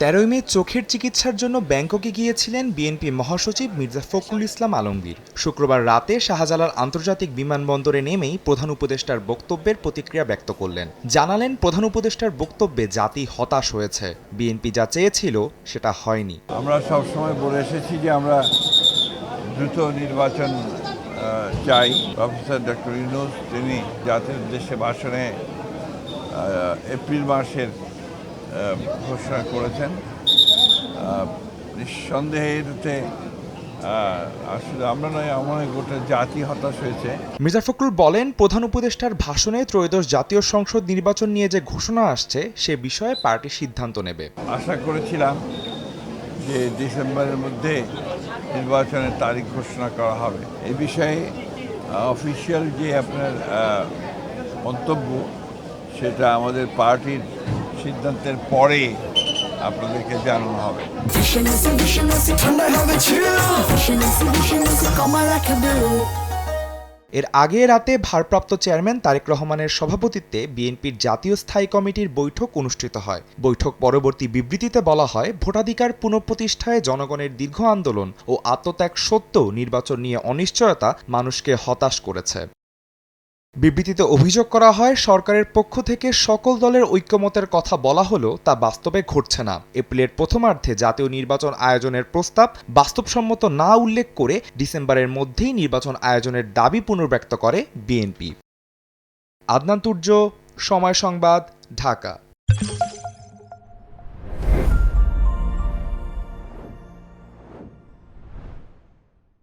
13 মে চোখের চিকিৎসার জন্য ব্যাংককে গিয়েছিলেন বিএনপি মহাসচিব মির্জা ফখরুল ইসলাম আলমগীর। শুক্রবার রাতে শাহজালাল আন্তর্জাতিক বিমানবন্দরে নেমেই প্রধান উপদেষ্টার বক্তব্যের প্রতিক্রিয়া ব্যক্ত করলেন। জানালেন, প্রধান উপদেষ্টার বক্তব্যে জাতি হতাশ হয়েছে, বিএনপি যা চেয়েছিল সেটা হয়নি। আমরা সবসময় বলে এসেছি যে আমরা দ্রুত নির্বাচন চাই। প্রফেসর ডক্টর ইউনূস তিনি জাতির উদ্দেশ্যে ভাষণে এপ্রিল মাসের ঘোষণা করেছেন। নিঃসন্দেহে এতে আসলে আমরা নয়, আমার গোটা জাতি হতাশ হয়েছে। মির্জা ফখরুল বলেন, প্রধান উপদেষ্টার ভাষণে ত্রয়োদশ জাতীয় সংসদ নির্বাচন নিয়ে যে ঘোষণা আসছে সে বিষয়ে পার্টি সিদ্ধান্ত নেবে। আশা করেছিলাম যে ডিসেম্বরের মধ্যে নির্বাচনের তারিখ ঘোষণা করা হবে। এই বিষয়ে অফিসিয়াল যে আপনার মন্তব্য সেটা আমাদের পার্টির সিদ্ধান্তের পরে আপনাদেরকে জানানো হবে। এর আগে রাতে ভারপ্রাপ্ত চেয়ারম্যান তারেক রহমানের সভাপতিত্বে বিএনপির জাতীয় স্থায়ী কমিটির বৈঠক অনুষ্ঠিত হয়। বৈঠক পরবর্তী বিবৃতিতে বলা হয়, ভোটাধিকার পুনঃপ্রতিষ্ঠায় জনগণের দীর্ঘ আন্দোলন ও আত্মত্যাগ সত্ত্বেও নির্বাচন নিয়ে অনিশ্চয়তা মানুষকে হতাশ করেছে। বিবৃতিতে অভিযোগ করা হয়, সরকারের পক্ষ থেকে সকল দলের ঐক্যমতের কথা বলা হলেও তা বাস্তবে ঘটছে না। এপ্রিলের প্রথমার্ধে জাতীয় নির্বাচন আয়োজনের প্রস্তাব বাস্তবসম্মত না উল্লেখ করে ডিসেম্বরের মধ্যেই নির্বাচন আয়োজনের দাবি পুনর্ব্যক্ত করে বিএনপি। আদনান তুর্য, সময় সংবাদ, ঢাকা।